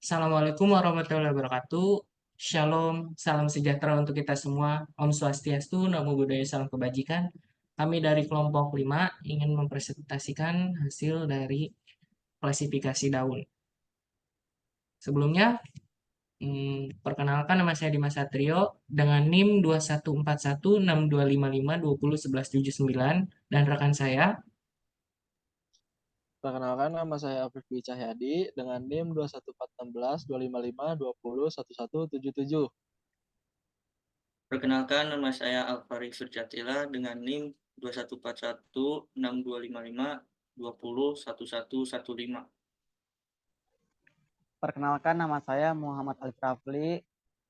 Assalamualaikum warahmatullahi wabarakatuh. Shalom, salam sejahtera untuk kita semua. Om Swastiastu, Namo Buddhaya, salam kebajikan. Kami dari kelompok 5 ingin mempresentasikan hasil dari klasifikasi daun. Sebelumnya, perkenalkan nama saya Dimas Satrio dengan NIM 21416255201179 dan rekan saya. Perkenalkan, nama saya Afif Dwi Cahyadi dengan NIM 21416 255 20 1177. Perkenalkan, nama saya Alvari Firjatila dengan NIM 21416255201115. Perkenalkan, nama saya Muhammad Alif Rafli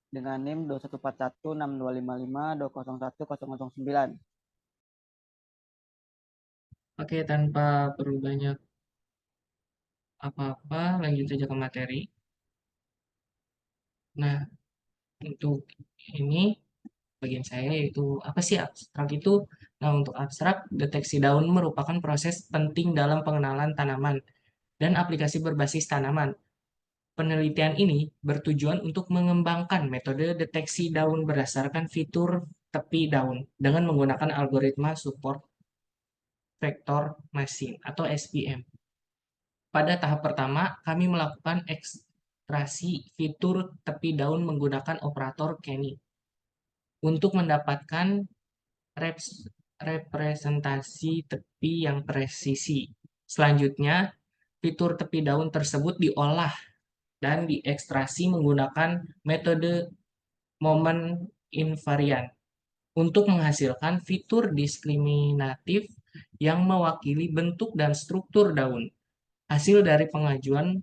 dengan NIM 214162552011009. Oke, tanpa perlu banyak apa-apa, lanjut saja ke materi. Nah, untuk ini bagian saya yaitu apa sih abstrak itu? Nah, untuk abstrak, deteksi daun merupakan proses penting dalam pengenalan tanaman dan aplikasi berbasis tanaman. Penelitian ini bertujuan untuk mengembangkan metode deteksi daun berdasarkan fitur tepi daun dengan menggunakan algoritma support vector machine atau SVM. Pada tahap pertama, kami melakukan ekstraksi fitur tepi daun menggunakan operator Kenny untuk mendapatkan representasi tepi yang presisi. Selanjutnya, fitur tepi daun tersebut diolah dan diekstraksi menggunakan metode moment invariant untuk menghasilkan fitur diskriminatif yang mewakili bentuk dan struktur daun. Hasil dari pengujian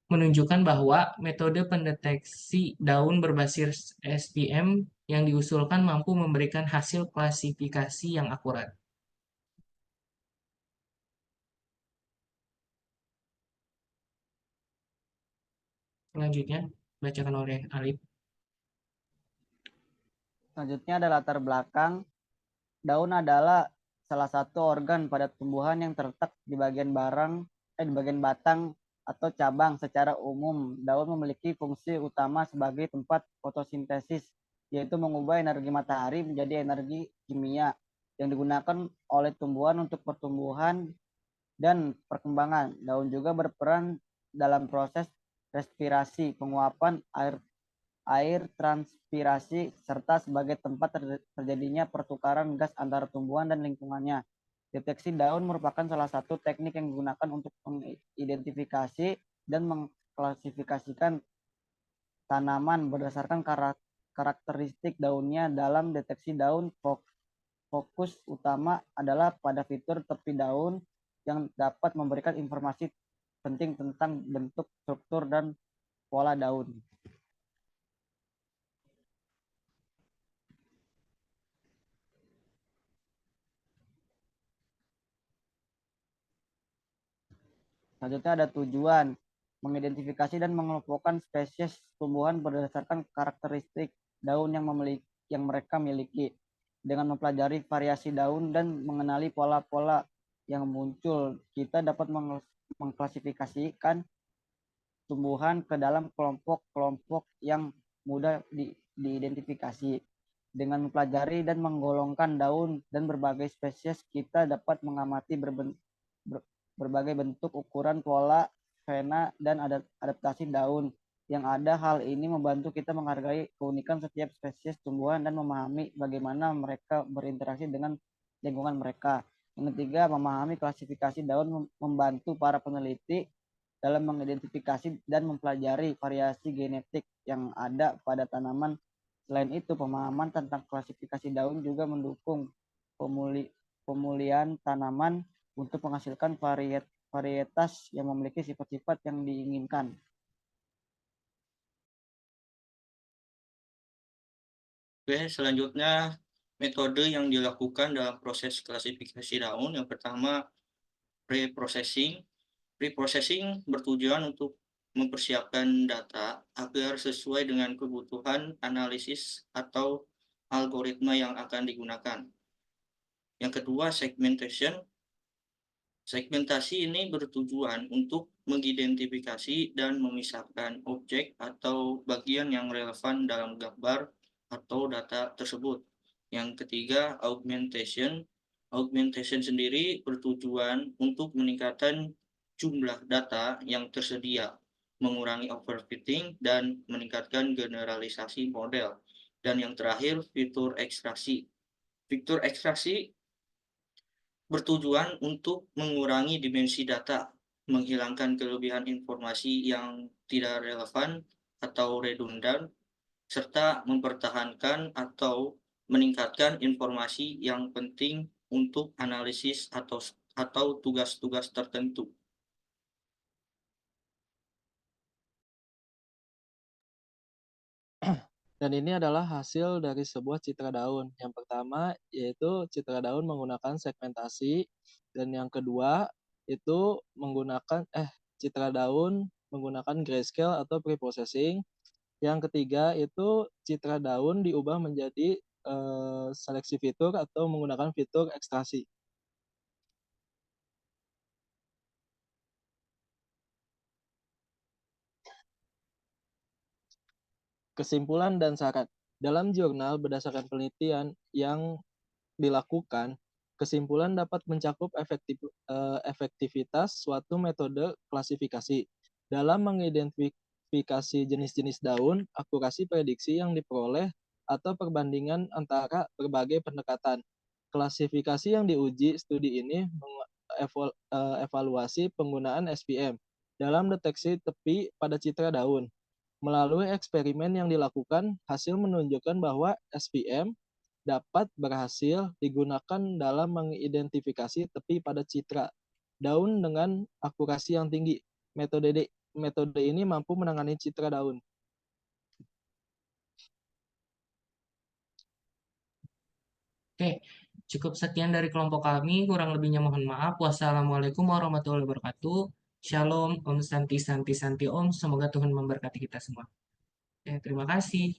menunjukkan bahwa metode pendeteksi daun berbasis SPM yang diusulkan mampu memberikan hasil klasifikasi yang akurat. Selanjutnya, bacakan oleh Alif. Selanjutnya ada latar belakang. Daun adalah salah satu organ pada tumbuhan yang terletak di bagian batang atau cabang. Secara umum, daun memiliki fungsi utama sebagai tempat fotosintesis, yaitu mengubah energi matahari menjadi energi kimia yang digunakan oleh tumbuhan untuk pertumbuhan dan perkembangan. Daun juga berperan dalam proses respirasi, penguapan air transpirasi, serta sebagai tempat terjadinya pertukaran gas antara tumbuhan dan lingkungannya. Deteksi daun merupakan salah satu teknik yang digunakan untuk mengidentifikasi dan mengklasifikasikan tanaman berdasarkan karakteristik daunnya. Dalam deteksi daun, fokus utama adalah pada fitur tepi daun yang dapat memberikan informasi penting tentang bentuk, struktur, dan pola daun. Selanjutnya ada tujuan, mengidentifikasi dan mengelompokkan spesies tumbuhan berdasarkan karakteristik daun yang mereka miliki. Dengan mempelajari variasi daun dan mengenali pola-pola yang muncul, kita dapat mengklasifikasikan tumbuhan ke dalam kelompok-kelompok yang mudah diidentifikasi. Dengan mempelajari dan menggolongkan daun dan berbagai spesies, kita dapat mengamati berbagai bentuk, ukuran, pola, fena, dan adaptasi daun yang ada. Hal ini membantu kita menghargai keunikan setiap spesies tumbuhan dan memahami bagaimana mereka berinteraksi dengan lingkungan mereka. Yang ketiga, memahami klasifikasi daun membantu para peneliti dalam mengidentifikasi dan mempelajari variasi genetik yang ada pada tanaman. Selain itu, pemahaman tentang klasifikasi daun juga mendukung pemulihan tanaman untuk menghasilkan varietas yang memiliki sifat-sifat yang diinginkan. Oke, selanjutnya metode yang dilakukan dalam proses klasifikasi daun. Yang pertama, pre-processing. Pre-processing bertujuan untuk mempersiapkan data agar sesuai dengan kebutuhan analisis atau algoritma yang akan digunakan. Yang kedua, segmentation. Segmentasi ini bertujuan untuk mengidentifikasi dan memisahkan objek atau bagian yang relevan dalam gambar atau data tersebut. Yang ketiga, augmentation. Augmentation sendiri bertujuan untuk meningkatkan jumlah data yang tersedia, mengurangi overfitting, dan meningkatkan generalisasi model. Dan yang terakhir, fitur ekstraksi. Fitur ekstraksi bertujuan untuk mengurangi dimensi data, menghilangkan kelebihan informasi yang tidak relevan atau redundan, serta mempertahankan atau meningkatkan informasi yang penting untuk analisis atau tugas-tugas tertentu. Dan ini adalah hasil dari sebuah citra daun. Yang pertama yaitu citra daun menggunakan segmentasi, dan yang kedua itu menggunakan citra daun menggunakan grayscale atau preprocessing. Yang ketiga itu citra daun diubah menjadi seleksi fitur atau menggunakan fitur ekstraksi. Kesimpulan dan syarat. Dalam jurnal berdasarkan penelitian yang dilakukan, kesimpulan dapat mencakup efektivitas suatu metode klasifikasi. Dalam mengidentifikasi jenis-jenis daun, akurasi prediksi yang diperoleh, atau perbandingan antara berbagai pendekatan. Klasifikasi yang diuji studi ini mengevaluasi penggunaan SVM dalam deteksi tepi pada citra daun. Melalui eksperimen yang dilakukan, hasil menunjukkan bahwa SVM dapat berhasil digunakan dalam mengidentifikasi tepi pada citra daun dengan akurasi yang tinggi. Metode ini mampu menangani citra daun. Oke, cukup sekian dari kelompok kami. Kurang lebihnya mohon maaf. Wassalamualaikum warahmatullahi wabarakatuh. Shalom, Om Santi Santi Santi Om. Semoga Tuhan memberkati kita semua. Terima kasih.